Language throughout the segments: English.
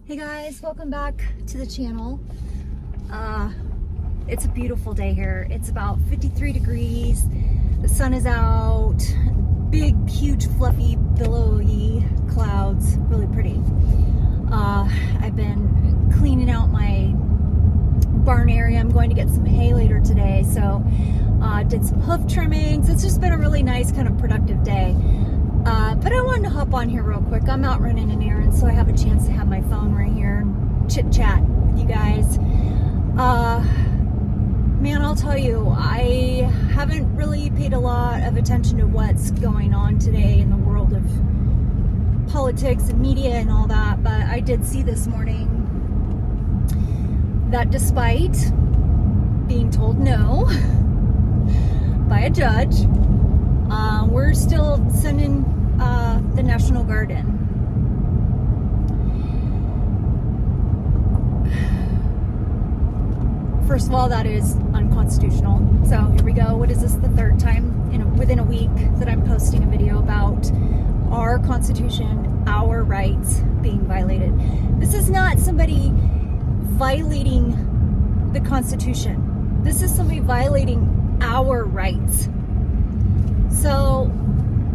Hey guys, welcome back to the channel. It's a beautiful day here. It's about 53 degrees. The sun is out. Big, huge, fluffy, billowy clouds. Really pretty. I've been cleaning out my barn area. I'm going to get some hay later today, so did some hoof trimmings. It's just been a really nice, kind of productive day. But I wanted to hop on here real quick. I'm out running an errand, so I have a chance to have my phone right here and chit chat with you guys. Man, I'll tell you, I haven't really paid a lot of attention to what's going on today in the world of politics and media and all that, but I did see this morning that despite being told no by a judge, we're still sending the National Guard in. First of all, that is unconstitutional. So here we go. What is this, the third time within a week that I'm posting a video about our Constitution, our rights being violated? This is not somebody violating the Constitution. This is somebody violating our rights. So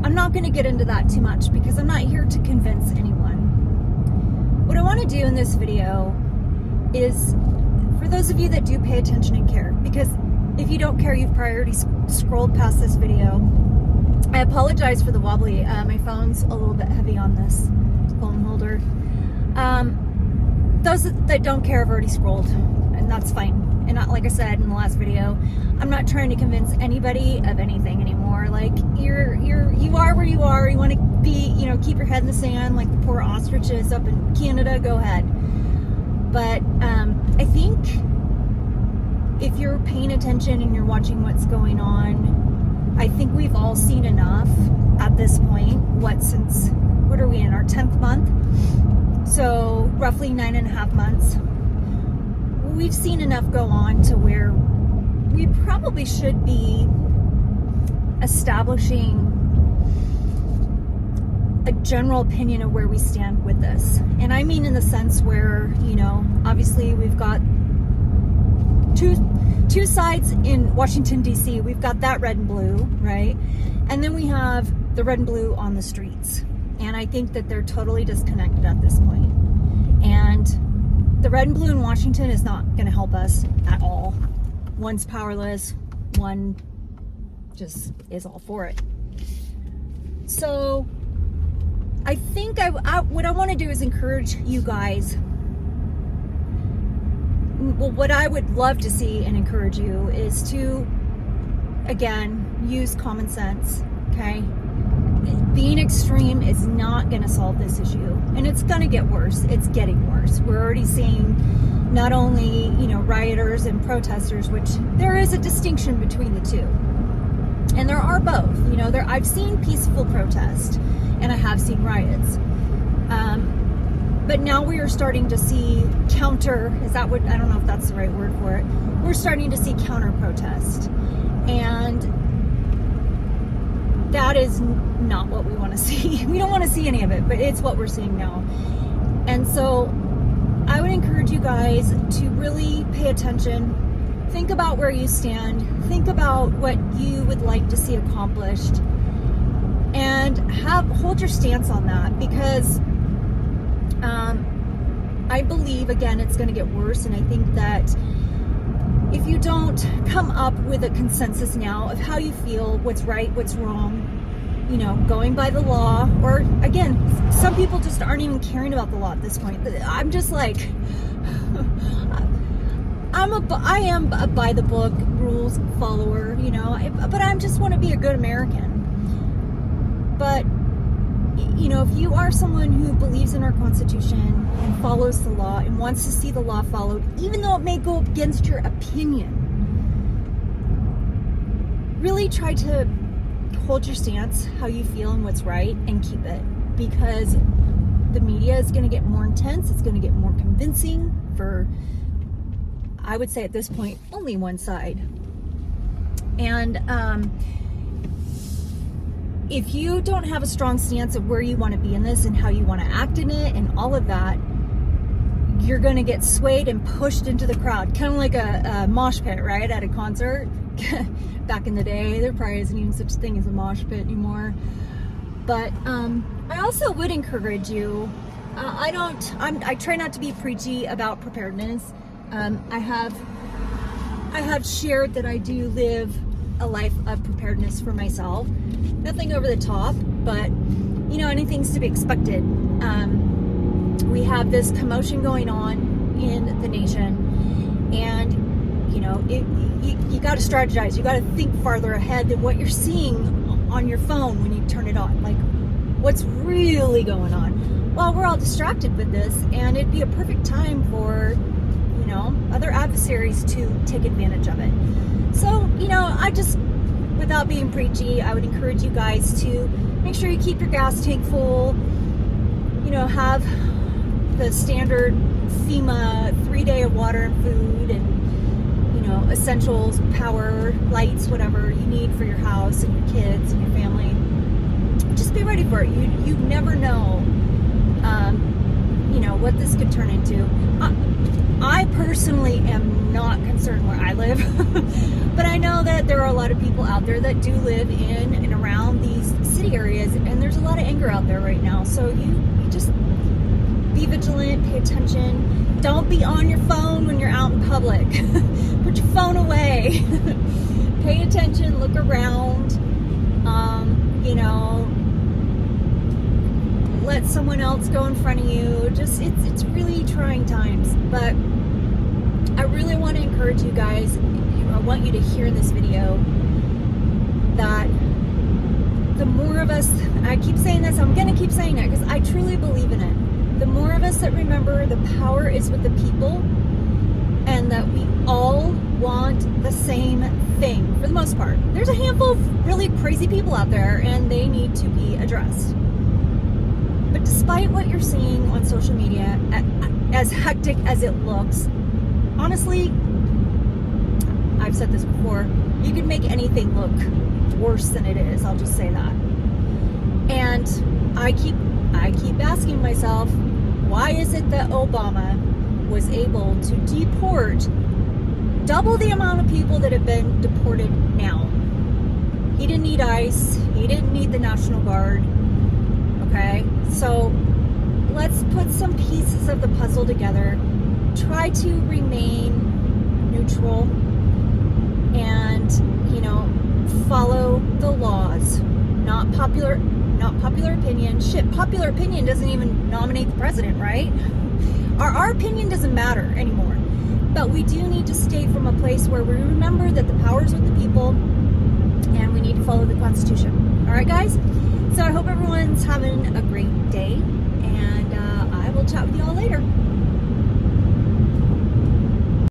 I'm not going to get into that too much because I'm not here to convince anyone. What I want to do in this video is, for those of you that do pay attention and care, because if you don't care, you've probably already scrolled past this video. I apologize for the wobbly. My phone's a little bit heavy on this phone holder. Those that don't care have already scrolled, and that's fine. And not, like I said in the last video, I'm not trying to convince anybody of anything anymore. Like, you are where you are. You want to be, keep your head in the sand like the poor ostriches up in Canada, go ahead. But I think if you're paying attention and you're watching what's going on, I think we've all seen enough at this point. What are we in, our 10th month? So roughly 9.5 months. We've seen enough go on to where we probably should be establishing a general opinion of where we stand with this. And I mean in the sense where, obviously we've got two sides in Washington, D.C. We've got that red and blue, right? And then we have the red and blue on the streets. And I think that they're totally disconnected at this point. And the red and blue in Washington is not going to help us at all. One's powerless, one just is all for it. So I think what I want to do is encourage you guys. Well, what I would love to see and encourage you is to, again, use common sense, okay? Being extreme is not going to solve this issue, and it's going to get worse. It's getting worse. We're already seeing not only, rioters and protesters, which there is a distinction between the two. And there are both. I've seen peaceful protest, and I have seen riots. But now we are starting to see I don't know if that's the right word for it. We're starting to see counter protest. And that is not what we want to see. We don't want to see any of it, but it's what we're seeing now. And so I would encourage you guys to really pay attention. Think about where you stand. Think about what you would like to see accomplished. And hold your stance on that, because I believe, again, it's going to get worse. And I think that if you don't come up with a consensus now of how you feel, what's right, what's wrong, going by the law, or again, some people just aren't even caring about the law at this point. I'm just like, I am a by the book rules follower, but I just want to be a good American. But if you are someone who believes in our Constitution and follows the law and wants to see the law followed, even though it may go against your opinion, really try to hold your stance, how you feel and what's right, and keep it. Because the media is going to get more intense. It's going to get more convincing for, I would say at this point, only one side. And if you don't have a strong stance of where you want to be in this and how you want to act in it and all of that, you're going to get swayed and pushed into the crowd, kind of like a mosh pit, right, at a concert. Back in the day, there probably isn't even such a thing as a mosh pit anymore. But I also would encourage you, I try not to be preachy about preparedness. I have shared that I do live a life of preparedness for myself. Nothing over the top, but you know, anything's to be expected. We have this commotion going on in the nation, and you know, you got to strategize. You got to think farther ahead than what you're seeing on your phone when you turn it on. Like, what's really going on? Well, we're all distracted with this, and it'd be a perfect time for, you know, other adversaries to take advantage of it. So, you know, without being preachy, I would encourage you guys to make sure you keep your gas tank full. You know, have the standard FEMA 3-day of water and food, and you know, essentials, power, lights, whatever you need for your house and your kids and your family. Just be ready for it. You never know, you know, what this could turn into. I personally am not concerned where I live, but I know that there are a lot of people out there that do live in and around these city areas, and there's a lot of anger out there right now. So you just be vigilant, pay attention. Don't be on your phone when you're out in public. Put your phone away. Pay attention, look around. You know, let someone else go in front of you. Just it's really trying times, but I really want to encourage you guys. I want you to hear in this video that the more of us, I keep saying this, I'm going to keep saying it because I truly believe in it. The more of us that remember the power is with the people, and that we all want the same thing for the most part. There's a handful of really crazy people out there, and they need to be addressed. But despite what you're seeing on social media, as hectic as it looks, honestly, I've said this before, you can make anything look worse than it is. I'll just say that. And I keep asking myself, why is it that Obama was able to deport double the amount of people that have been deported now? He didn't need ICE. He didn't need the National Guard. Okay, so let's put some pieces of the puzzle together. Try to remain neutral and, you know, follow the laws. Not popular opinion. Shit, popular opinion doesn't even nominate the president, right? Our opinion doesn't matter anymore. But we do need to stay from a place where we remember that the power is with the people, and we need to follow the Constitution. All right, guys? So I hope everyone's having a great day, and I will chat with you all later.